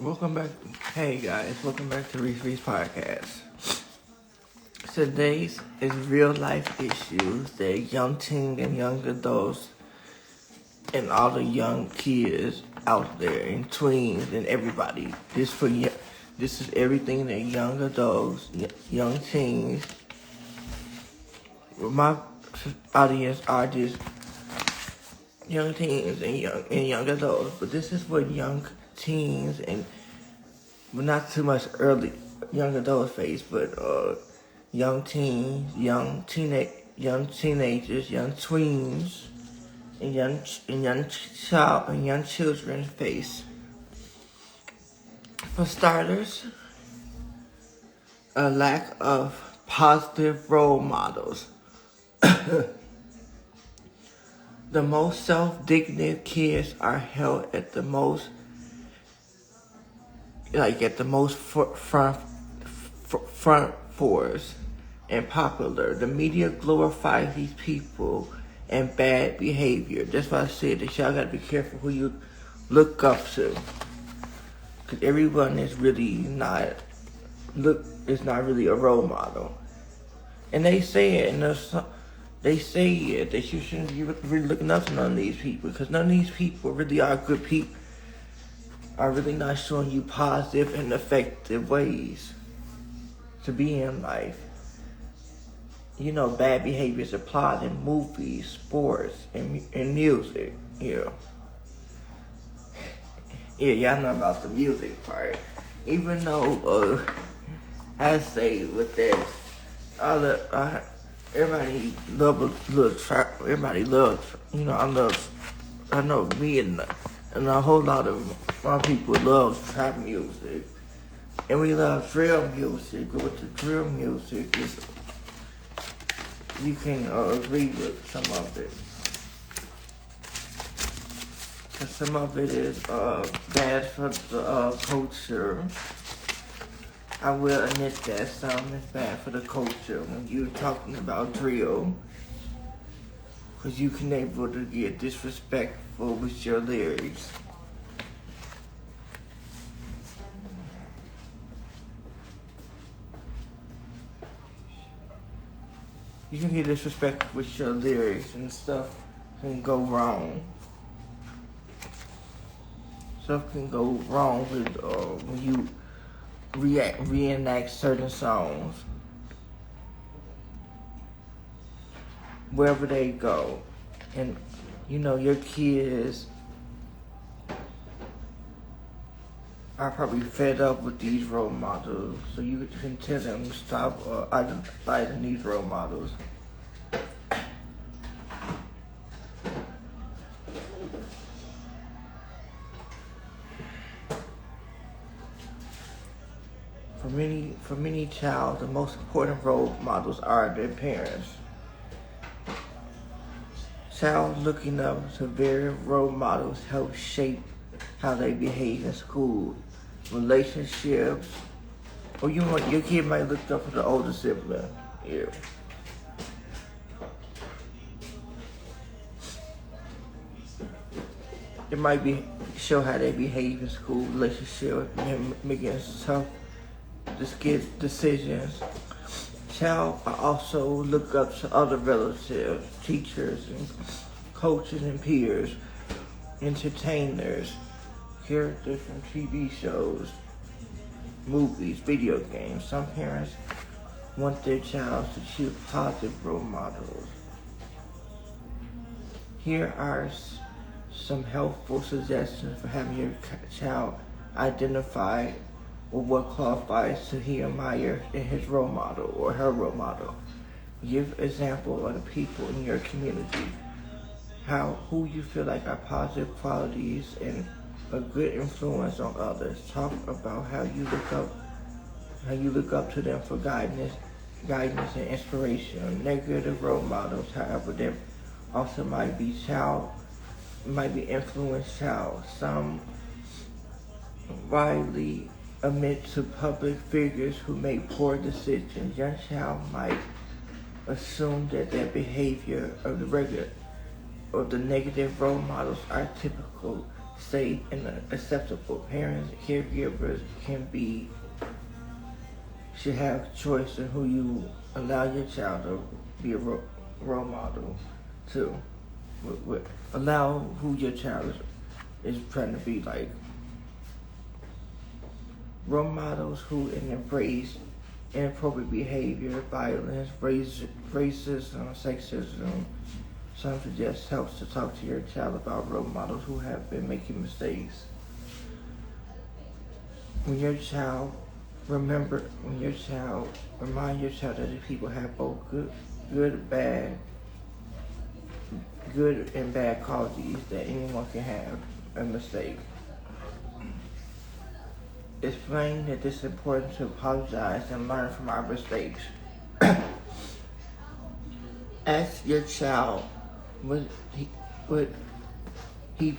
Welcome back. Hey guys, welcome back to Resse Resse podcast. Today's is real life issues that young teen and young adults and all the young kids out there and tweens and everybody. This is everything that young adults, young teens. My audience are just young teens and young adults, but this is what young teens and not too much early young adult phase, but young teens, young teenagers, young tweens, and young children face. For starters, a lack of positive role models. The most self-dignified kids are held at the most front force and popular. The media glorifies these people and bad behavior. That's why I said that y'all gotta be careful who you look up to, because everyone is really not really a role model. And they say it, that you shouldn't be really looking up to none of these people, because none of these people really are good people, are really not showing you positive and effective ways to be in life. You know, bad behavior is applied in movies, sports, and music. Yeah, y'all know about the music part. Even though, I say with that, everybody loves trap. Everybody loves, I know me and a whole lot of my people love trap music. And we love drill music, but with the drill music, you can agree with some of it. Because some of it is bad for the culture. I will admit that some is bad for the culture when you're talking about drill. Because you can able to get disrespectful with your lyrics. You can get disrespectful with your lyrics and stuff can go wrong. Stuff can go wrong with when you reenact certain songs. Wherever they go. And your kids are probably fed up with these role models, so you can tell them to stop idolizing these role models. For many child, the most important role models are their parents. Child looking up to various role models help shape how they behave in school, relationships, or your kid might look up to the older sibling. Yeah. It might show how they behave in school, relationship, making tough decisions. Child also look up to other relatives, teachers, and coaches and peers, entertainers, characters from TV shows, movies, video games. Some parents want their child to choose positive role models. Here are some helpful suggestions for having your child identify with what qualifies to he admire in his role model or her role model. Give example of the people in your community, who you feel like are positive qualities and a good influence on others. Talk about how you look up to them for guidance and inspiration. Negative role models, however, there also might be influenced child. Some widely admit to public figures who make poor decisions. Young child might assume that their behavior of the negative role models are typical safe and acceptable. Parents, caregivers should have choice in who you allow your child to be a role model to. Allow who your child is trying to be like. Role models who embrace inappropriate behavior, violence, racism, sexism. Some suggest helps to talk to your child about role models who have been making mistakes. Remind your child that the people have both good and bad qualities, that anyone can have a mistake. Explain that it's important to apologize and learn from our mistakes. Ask your child what he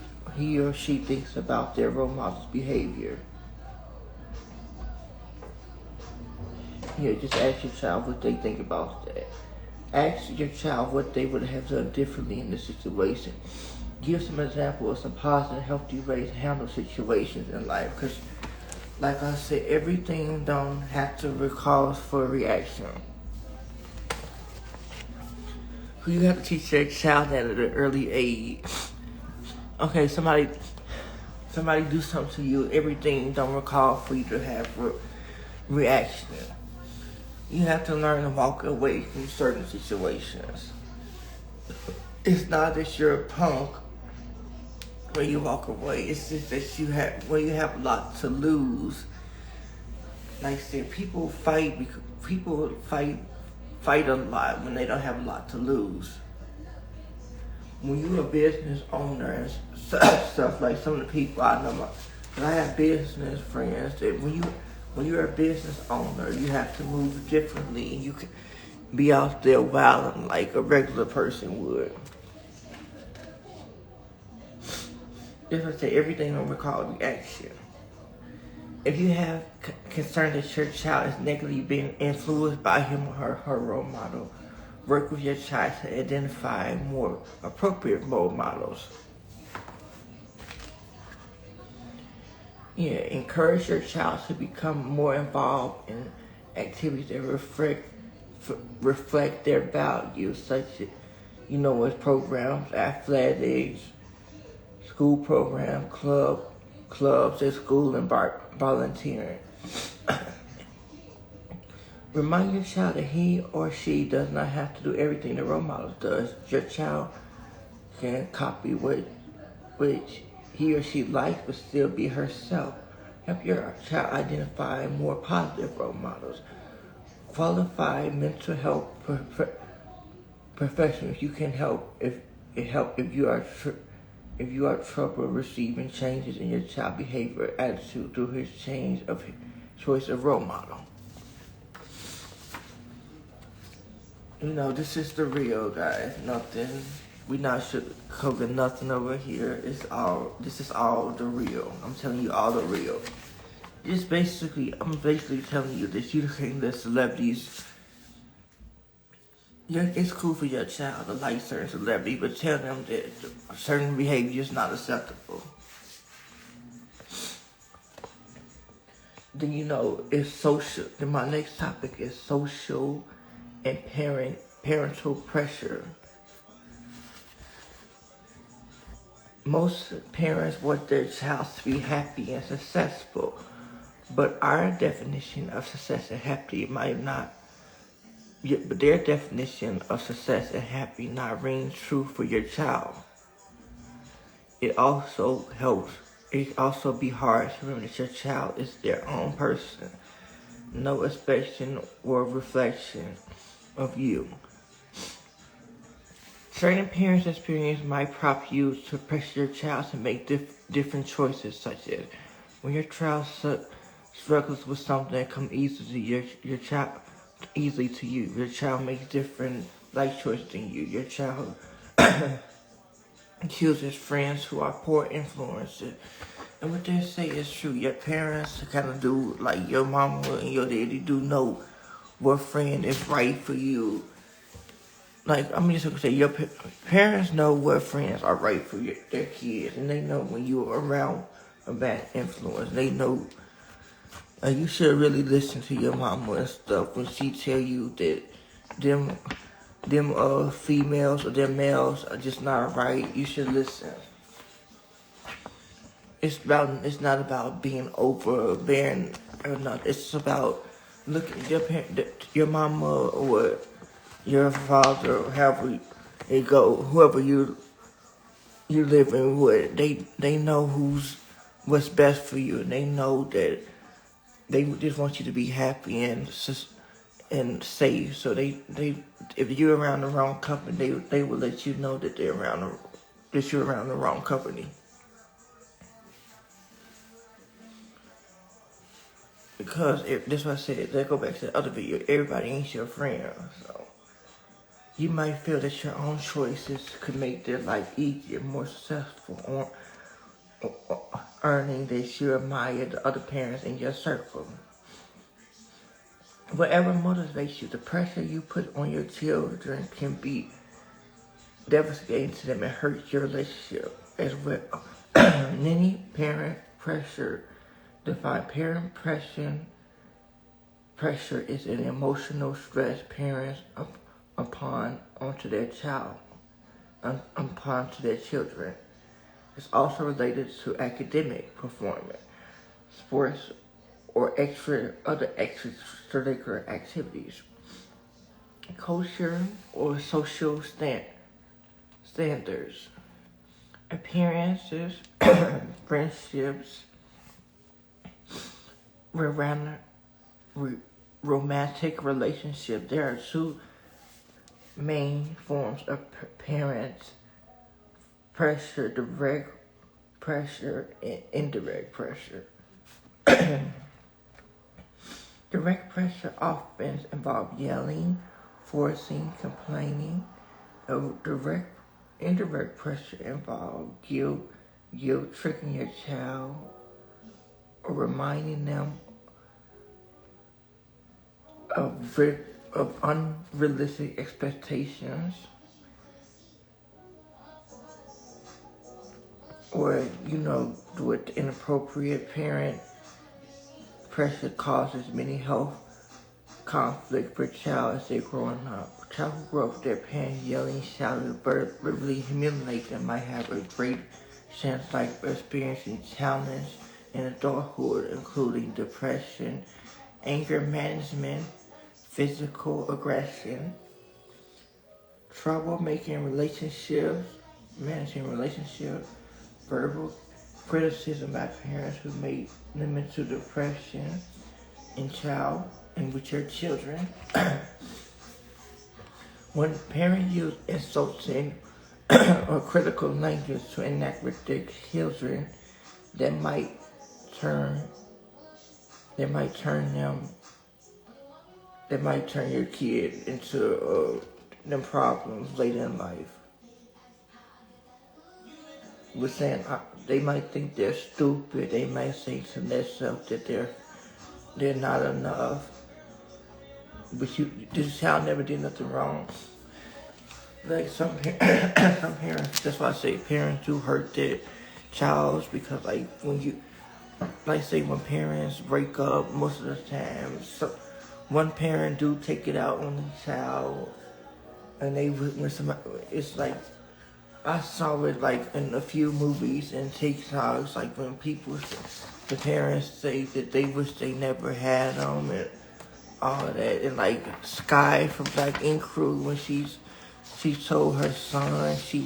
or she thinks about their role model's behavior. Just ask your child what they think about that. Ask your child what they would have done differently in the situation. Give some examples of some positive, healthy ways to handle situations in life. Because, like I said, everything don't have to cause for a reaction. You have to teach your child that at an early age. Okay, somebody do something to you, everything don't recall for you to have reaction. You have to learn to walk away from certain situations. It's not that you're a punk when you walk away. It's just that you have a lot to lose. Like I said, people fight a lot when they don't have a lot to lose. When you're a business owner and stuff, like some of the people I know, I have business friends that when you're a business owner, you have to move differently, and you can be out there wilding like a regular person would. Just to say, everything don't recall reaction. If you have concern that your child is negatively being influenced by him or her role model, work with your child to identify more appropriate role models. Encourage your child to become more involved in activities that reflect their values, such as, as programs, athletics, school programs, clubs at school, and volunteering. Remind your child that he or she does not have to do everything the role model does. Your child can copy which he or she likes, but still be herself. Help your child identify more positive role models. Qualified mental health professionals. You can help if you are trouble receiving changes in your child's behavior, attitude through his change of choice of role model. This is the real, guys. Nothing. We not sugarcoating nothing over here. This is all the real. I'm telling you all the real. I'm basically telling you that you can let celebrities. It's cool for your child to like certain celebrities, but tell them that certain behavior is not acceptable. Then it's social. Then my next topic is social and parental pressure. Most parents want their child to be happy and successful, but our definition of success and happy might not. But their definition of success and happy not ring true for your child. It also be hard to remember that your child is their own person, no expression or reflection of you. Certain parents' experience might prompt you to pressure your child to make different choices, such as when your child struggles with something that comes easily to you. Your child makes different life choices than you. Your child chooses friends who are poor influences. And what they say is true. Your parents kind of do, like your mama and your daddy do know what friend is right for you like, I'm just gonna say, your parents know what friends are right for their kids, and they know when you're around a bad influence. They know you should really listen to your mama and stuff when she tell you that them females or them males are just not right. You should listen. It's not about being overbearing or not. It's about looking your mama or your father, or however it go, whoever you living with. They know what's best for you, and they know that they just want you to be happy and safe. So they if you're around the wrong company, they will let you know that you're around the wrong company. Because that's what I said. Let's go back to the other video. Everybody ain't your friend, so you might feel that your own choices could make their life easier, more successful, or earning that you admire the other parents in your circle. Whatever motivates you, the pressure you put on your children can be devastating to them and hurt your relationship as well. Many parent pressure define parent pressure is an emotional stress parents onto their children. It's also related to academic performance, sports, or other extracurricular activities, culture, or social standards, appearances, friendships, romantic relationships. There are two main forms of parents pressure: direct pressure and indirect pressure. Direct pressure often involves yelling, forcing, complaining. Indirect pressure involves guilt, tricking your child, or reminding them of unrealistic expectations, or with inappropriate parent pressure causes many health conflict for child as they're growing up. Child who grow up with their parents yelling, shouting, verbally humiliate them might have a great chance of experiencing challenge in adulthood, including depression, anger management, physical aggression, trouble managing relationships, verbal criticism by parents who may limit to depression and with your children. When parents use insulting or critical language to enact with their children, that might turn your kid into them problems later in life. We're saying they might think they're stupid. They might say to themselves that they're not enough. But this child never did nothing wrong. Like some parents, that's why I say parents do hurt their child, because when parents break up, most of the time, one parent do take it out on the child, and it's like, I saw it in a few movies and TikToks, when the parents say that they wish they never had them and all that, and Sky from Black Ink Crew, when she told her son, she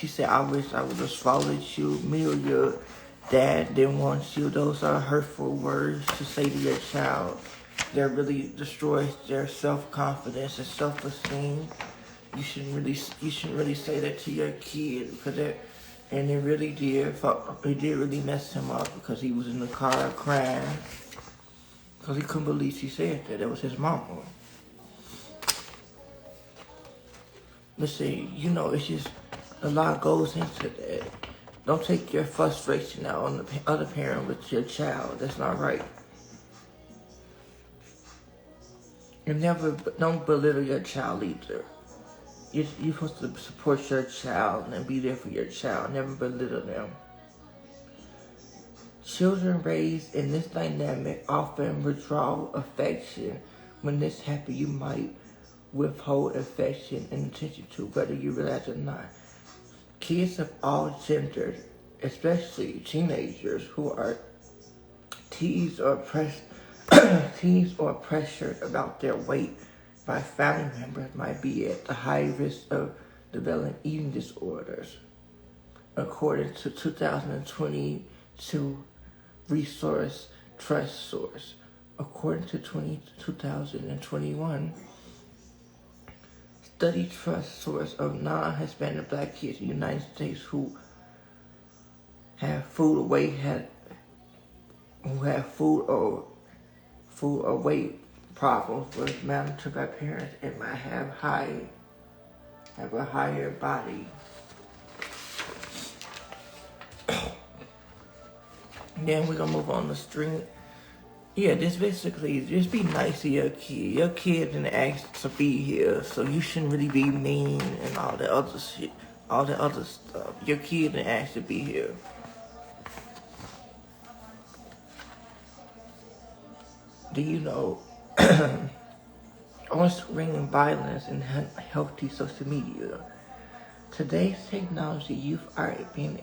said, "I wish I would have swallowed you. Me or your dad didn't want you." Those are hurtful words to say to your child. That really destroys their self-confidence and self-esteem. You shouldn't really say that to your kid, because it really did really mess him up, because he was in the car crying because he couldn't believe she said that. That was his mama. Let's see, it's just a lot goes into that. Don't take your frustration out on the other parent with your child. That's not right. And don't belittle your child either. you're supposed to support your child and be there for your child, never belittle them. Children raised in this dynamic often withdraw affection. When this happens, you might withhold affection and attention to, whether you realize it or not. Kids of all genders, especially teenagers who are teased or pressured about their weight by family members, might be at the high risk of developing eating disorders, according to 2022 resource trust source. According to 2021 study trust source of non-Hispanic Black kids in the United States who have food or weight problems was monitored by parents and might have a higher body. Then we're gonna move on the string. Yeah, this basically, just be nice to your kid. Your kid didn't ask to be here, so you shouldn't really be mean and all that other shit, all that other stuff. Your kid didn't ask to be here. Do you know on-screen violence and healthy social media? Today's technology, youth are being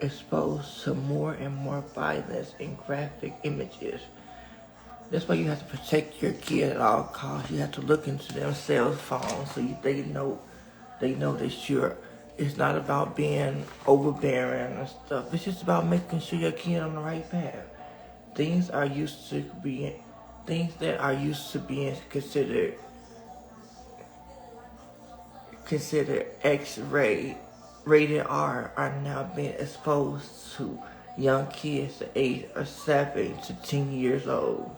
exposed to more and more violence and graphic images. That's why you have to protect your kid at all costs. You have to look into their cell phones so they know that it's not about being overbearing and stuff. It's just about making sure your kid on the right path. Things that are used to being considered rated R are now being exposed to young kids the age of 7 to 10 years old.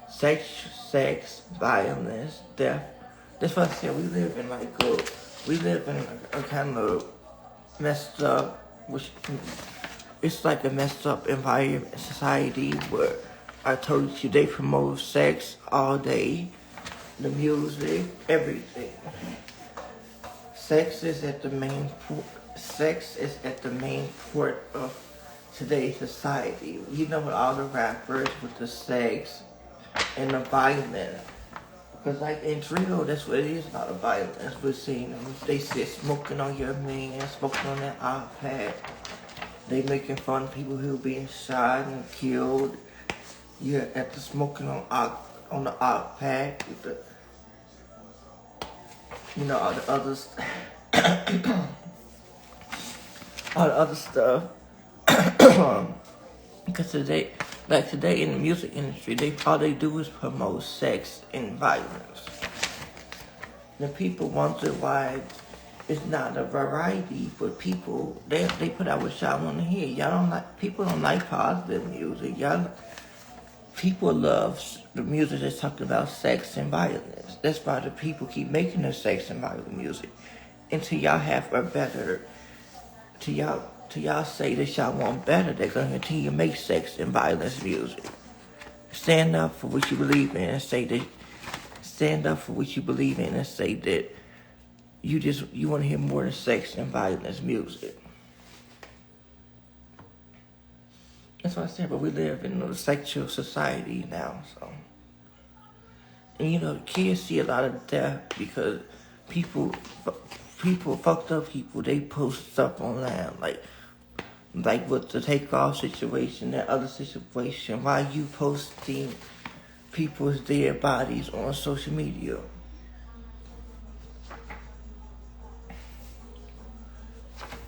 Sex, violence, death. That's what I said. We live in a kind of messed up, which it's like a messed up environment, society where I told you they promote sex all day, the music, everything. Sex is at the main port of today's society. You know, with all the rappers with the sex and the violence. Because like in drill, that's what it is, about the violence. We're seeing them. They sit smoking on your man, smoking on that iPad. They making fun of people who are being shot and killed. You're at the smoking on the iPad with the, all the others, all the other stuff. Because today in the music industry, all they do is promote sex and violence. The people wonder why it's not a variety for people. They put out what y'all want to hear. People don't like positive music. People love the music that's talking about sex and violence. That's why the people keep making the sex and violent music. Until y'all have a better, till y'all say that y'all want better, they're going to continue to make sex and violence music. Stand up for what you believe in and say that you want to hear more than sex and violence music. That's what I said, but we live in a sexual society now, so. And kids see a lot of death because fucked up people, they post stuff online, like with the takeoff situation, that other situation. Why you posting people's dead bodies on social media?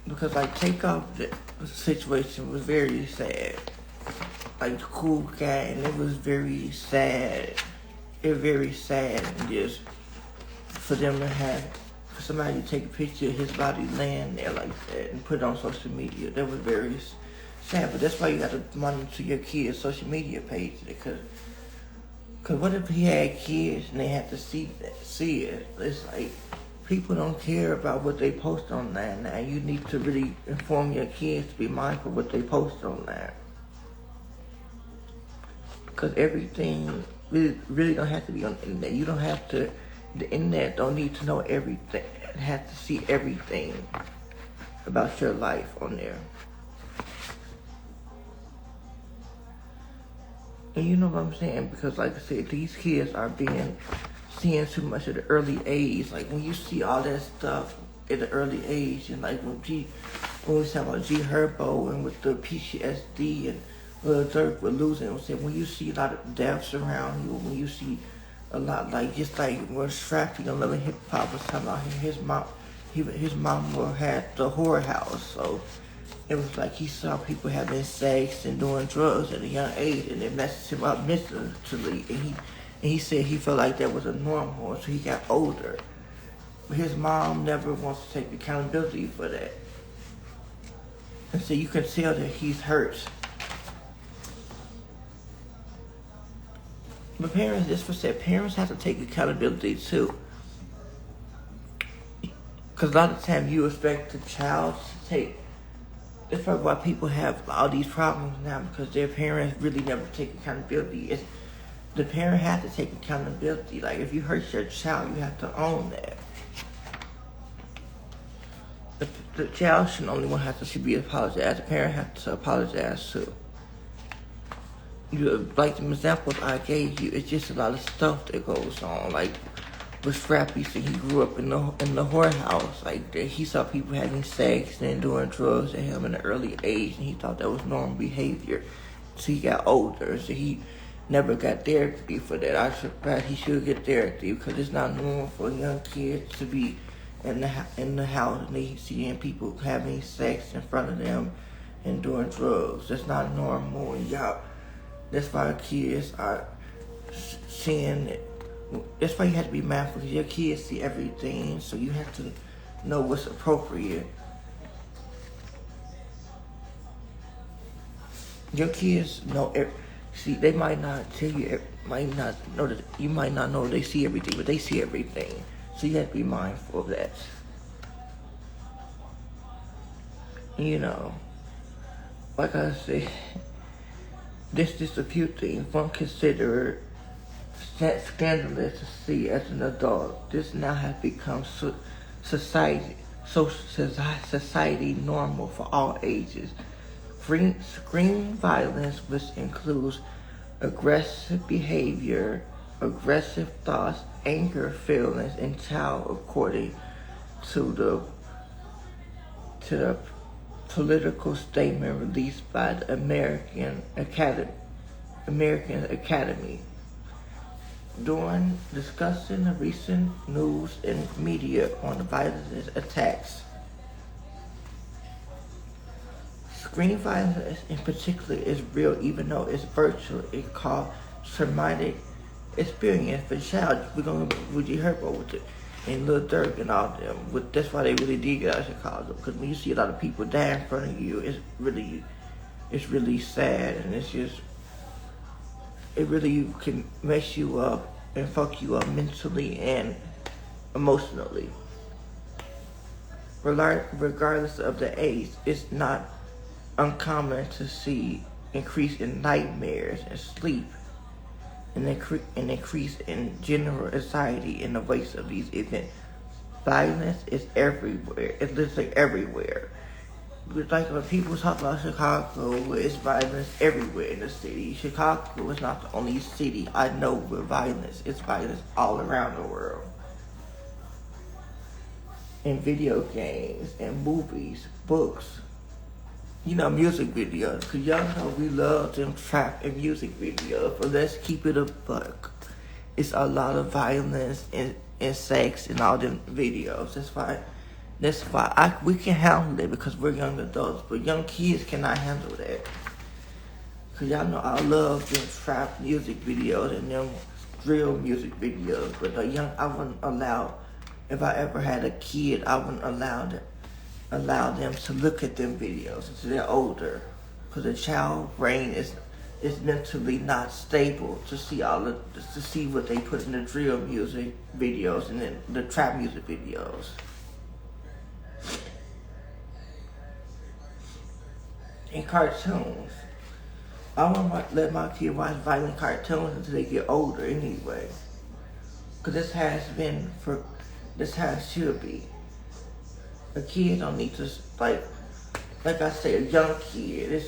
Because takeoff, the situation was very sad. The cool guy, and it was very sad. It was very sad, and just for somebody to take a picture of his body laying there like that and put it on social media. That was very sad. But that's why you got to monitor your kids' social media page, because what if he had kids and they had to see it? It's like, people don't care about what they post online now. You need to really inform your kids to be mindful of what they post online. Because everything really don't have to be on the internet. You don't have to, the internet don't need to know everything. and have to see everything about your life on there. And you know what I'm saying? Because like I said, these kids are seeing too much at the early age. Like when you see all that stuff at the early age, and like when we talk about G Herbo and with the PTSD and Lil Durk with losing, I'm saying when you see a lot of deaths around you, when you see a lot like just like when Strappy on Love and Hip Hop was talking about his mom had the whore house, so it was like he saw people having sex and doing drugs at a young age, and it messed him up mentally. And he said he felt like that was a normal, so he got older. But his mom never wants to take accountability for that, and so you can tell that he's hurt. But parents, this was said, parents have to take accountability too. Because a lot of times you expect the child to take. That's probably why people have all these problems now, because their parents really never take accountability. The parent has to take accountability. Like if you hurt your child, you have to own that. The child shouldn't only one have to be apologized. The parent has to apologize too. Like the examples I gave you, it's just a lot of stuff that goes on. Like with Strappy, so he grew up in the whorehouse. Like he saw people having sex and doing drugs at him in an early age, and he thought that was normal behavior. So he got older, so he never got therapy for that. He should get therapy because it's not normal for young kids to be in the house and they seeing people having sex in front of them and doing drugs. That's not normal, and that's why kids are seeing it. That's why you have to be mindful, because your kids see everything, so you have to know what's appropriate. Your kids know. See, they might not tell you, might not know that you might not know they see everything, but they see everything. So you have to be mindful of that. You know, like I say, this is a few things one considered scandalous to see as an adult. This now has become society normal for all ages. Screen violence, which includes aggressive behavior, aggressive thoughts, anger feelings, and child, according to the political statement released by the American Academy. During discussing the recent news and media on the violence attacks, screen violence in particular is real, even though it's virtual. It's called traumatic experience for the child. We're going to Woody Herbo with it, and Lil Durk and all them. That's why they really did get out of Chicago, because when you see a lot of people die in front of you, it's really sad, and it really can mess you up and fuck you up mentally and emotionally. Regardless of the age, it's not uncommon to see increase in nightmares and sleep, and increase in general anxiety in the wake of these events. Violence is everywhere. It's literally everywhere. Like when people talk about Chicago, it's violence everywhere in the city. Chicago is not the only city I know with violence. It's violence all around the world. In video games, and movies, books, music videos. Because y'all know we love them trap and music videos. But let's keep it a buck. It's a lot of violence and sex in all them videos. That's why we can handle it, because we're young adults, but young kids cannot handle that. Because y'all know I love them trap music videos and them drill music videos, but I wouldn't allow, if I ever had a kid, I wouldn't allow them to look at them videos until they're older. Because the child brain is mentally not stable to see what they put in the drill music videos and then the trap music videos. And cartoons. I won't let my kid watch violent cartoons until they get older anyway. Because this is how it should be. a kid don't need to, like I say, a young kid.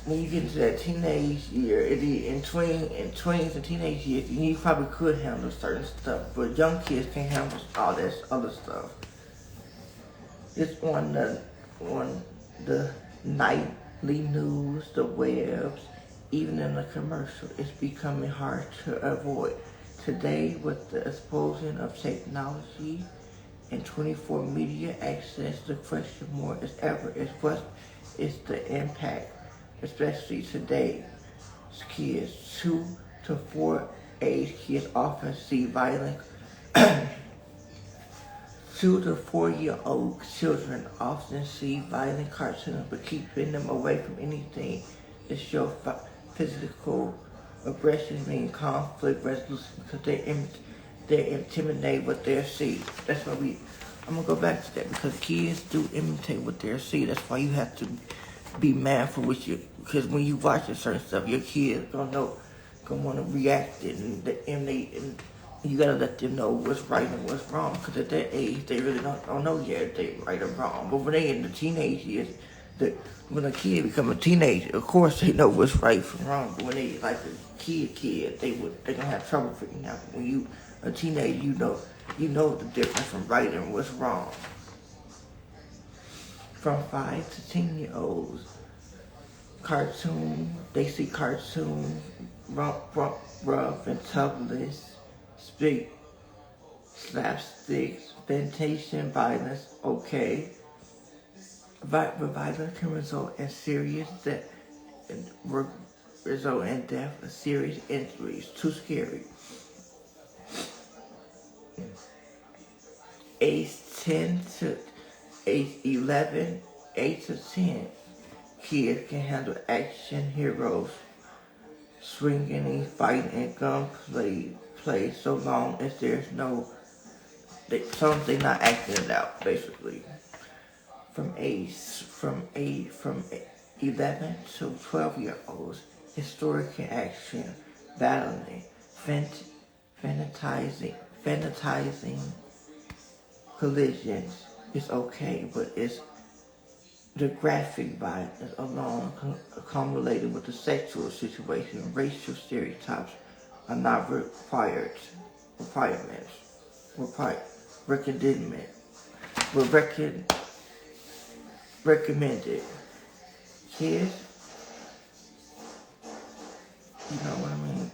When you get into that teenage year, in tweens and teenage years, you probably could handle certain stuff, but young kids can't handle all this other stuff. It's on the nightly news, the webs, even in the commercial. It's becoming hard to avoid. Today, with the explosion of technology and 24 media access, the question more as ever is what is the impact, especially today's kids. 2 to 4 age kids often see violent 2 to 4 year old children often see violent cartoons, but keeping them away from anything that shows physical aggression means conflict resolution because they intimidate what they see. That's why I'm gonna go back to that because kids do imitate what they see. That's why you have to be mindful with because when you watching certain stuff, your kids gonna want to react and you gotta let them know what's right and what's wrong. Because at that age, they really don't know yet if they right or wrong. But when they in the teenage years, when a kid become a teenager, of course they know what's right from wrong. But when they like a kid, they gonna have trouble figuring out. When you a teenager, you know the difference from right and what's wrong. From 5 to 10-year-olds, they see cartoons, rough and toughness, speak, slapsticks, temptation, violence, okay. But violence can result in death or serious injuries. Too scary. Age 10 to age 11, 8 to 10, kids can handle action heroes, swinging and fighting and gunplay so long as there's they're not acting it out, basically. From 11 to 12-year-olds, historical action, battling, fantasizing collisions is okay, but it's the graphic violence alone accumulated with the sexual situation, racial stereotypes are not recommended. Kids, you know what I mean?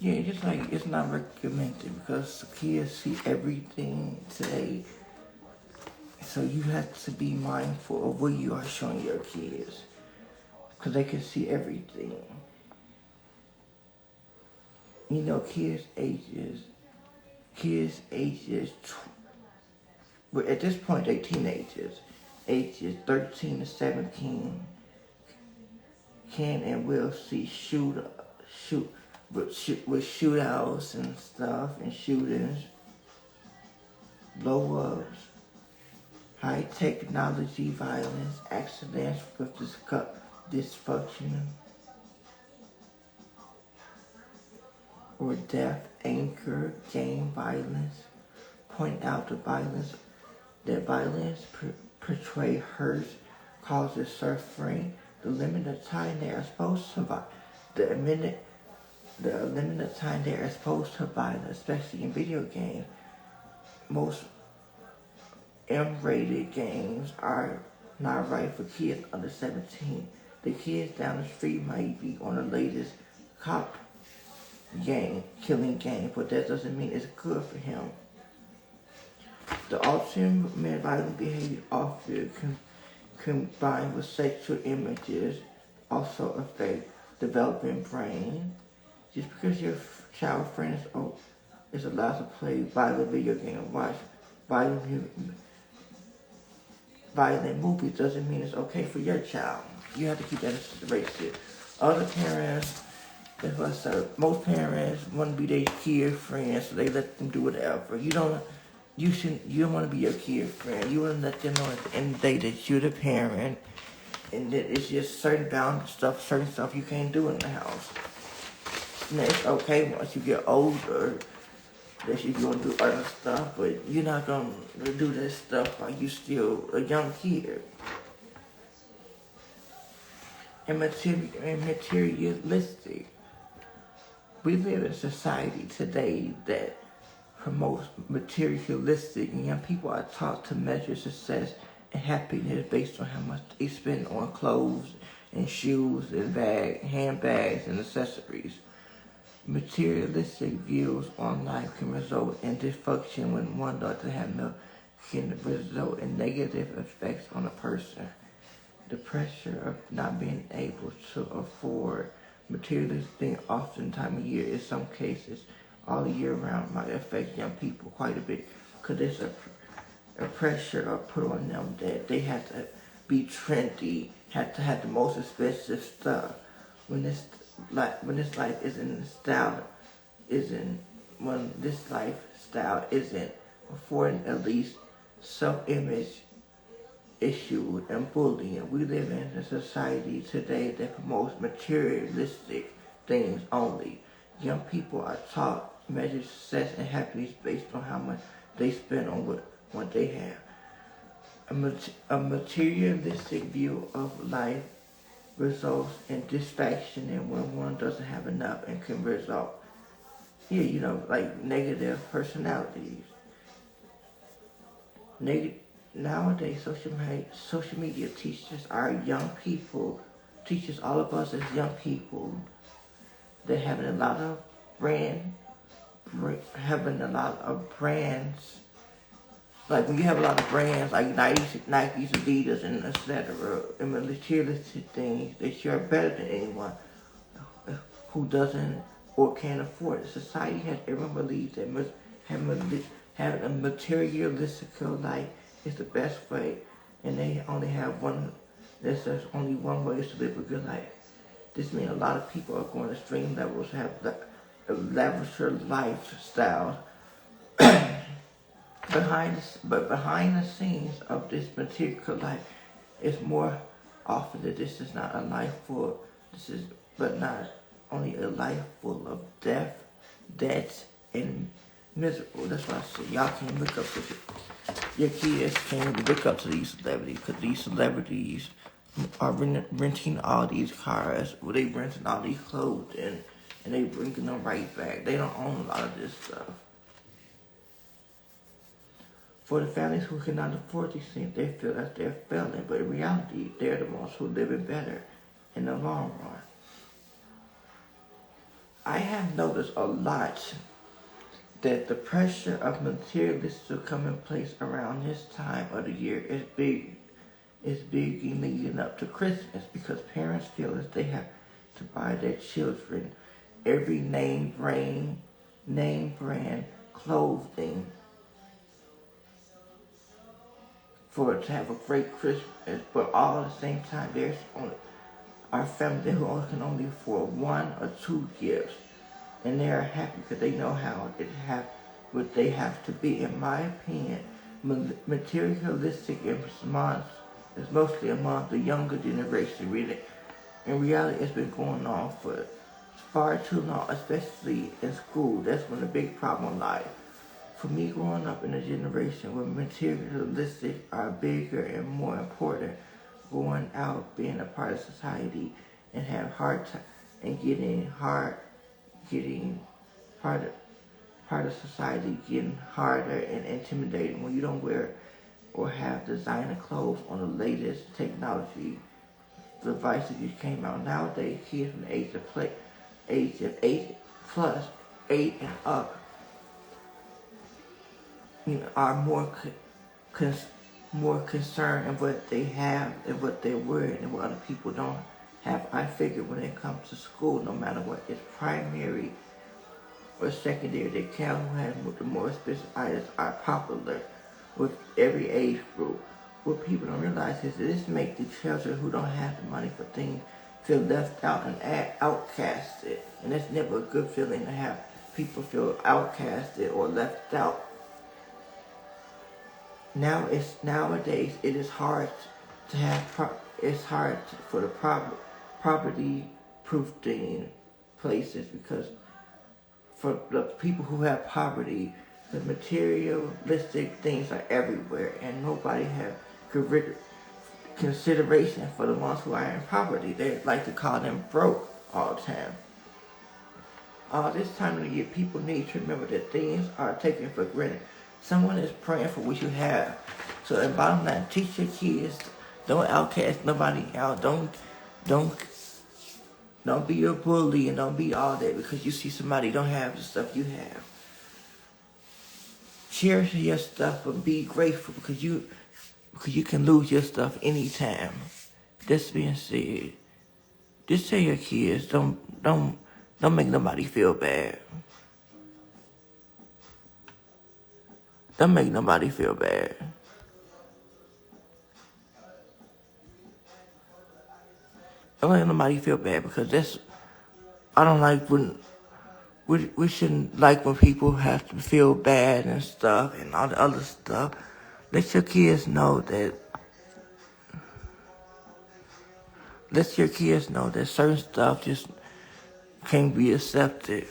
Yeah, just like it's not recommended because kids see everything today. So you have to be mindful of what you are showing your kids because they can see everything. You know, kids ages, but at this point they're teenagers, ages 13 to 17 can and will see with shootouts and stuff and shootings, blow-ups, high technology violence, accidents with dysfunction, or death, anger, gang violence. Point out that violence portray hurt, causes suffering. The limited time they are supposed to survive. The limited time they are exposed to violence, especially in video games. Most M-rated games are not right for kids under 17. The kids down the street might be on the latest cop killing game, but that doesn't mean it's good for him. The ultimate violent behavior often combined with sexual images also affect developing brain. Just because your child friend is allowed to play violent video game, watch violent violent movies doesn't mean it's okay for your child. You have to keep that in consideration. Other parents, that's what I said, most parents want to be their kid friends, so they let them do whatever. You don't want to be your kid friend. You want to let them know at the end of the day that you're the parent, and that it's just certain stuff you can't do in the house. And it's okay once you get older that you're going to do other stuff, but you're not going to do this stuff while you're still a young kid. And materialistic. We live in a society today that promotes materialistic, and young people are taught to measure success and happiness based on how much they spend on clothes and shoes and handbags and accessories. Materialistic views on life can result in dysfunction when one doesn't have enough, can result in negative effects on a person. The pressure of not being able to afford materialistic things often time of year, in some cases all year round, might affect young people quite a bit, because there's a pressure put on them that they have to be trendy, have to have the most expensive stuff. When this lifestyle isn't affording at least self-image issue and bullying. We live in a society today that promotes materialistic things only. Young people are taught to measure success and happiness based on how much they spend on what they have. A materialistic view of life results in distraction, and when one doesn't have enough, and can result, like negative personalities. Nowadays, social media teaches all of us as young people, that having a lot of brands, like when you have a lot of brands like Nike, Adidas, and etc., and materialistic things, that you're better than anyone who doesn't or can't afford it. Society has everyone believes that having a materialistic life is the best way, and they only have one. There's only one way to live a good life. This means a lot of people are going to extreme levels, have lavisher lifestyles. Behind the scenes of this material life, it's more often that this is not a life but not only a life full of death, debt, and miserable. That's why I say y'all can't look up to your kids can't look up to these celebrities, because these celebrities are renting all these cars, they renting all these clothes, and they bringing them right back. They don't own a lot of this stuff. For the families who cannot afford these things, they feel that they're failing, but in reality, they're the ones who are living better in the long run. I have noticed a lot that the pressure of materialistic commonplace around this time of the year is big in leading up to Christmas, because parents feel that they have to buy their children every name brand clothing to have a great Christmas, but all at the same time there's only our family who can only afford one or two gifts, and they are happy because they know what they have to be. In my opinion, materialistic response is mostly among the younger generation. Really, in reality, it's been going on for far too long, especially in school. That's when the big problem lies. For me, growing up in a generation where materialistic are bigger and more important, going out, being a part of society, and have hard time, and getting part of society getting harder and intimidating when you don't wear or have designer clothes on the latest technology devices that came out. Nowadays, kids from the age of 8 and up, are more concerned in what they have and what they're wearing and what other people don't have. I figure when it comes to school, no matter what, it's primary or secondary, the count who has the more expensive items are popular with every age group. what people don't realize is that this makes the children who don't have the money for things feel left out and outcasted. And it's never a good feeling to have people feel outcasted or left out. Nowadays it is hard to have it's hard for the property proof thing places, because for the people who have poverty, the materialistic things are everywhere, and nobody have consideration for the ones who are in poverty. They like to call them broke all the time. All this time of the year, people need to remember that things are taken for granted. Someone is praying for what you have. So the bottom line, teach your kids, don't outcast nobody out. Don't be a bully, and don't be all that because you see somebody don't have the stuff you have. Cherish your stuff, but be grateful because you can lose your stuff anytime. This being said, just tell your kids, don't make nobody feel bad. Don't make nobody feel bad. Don't make nobody feel bad, because I don't like when, we shouldn't like when people have to feel bad and stuff and all the other stuff. Let your kids know that certain stuff just can't be accepted.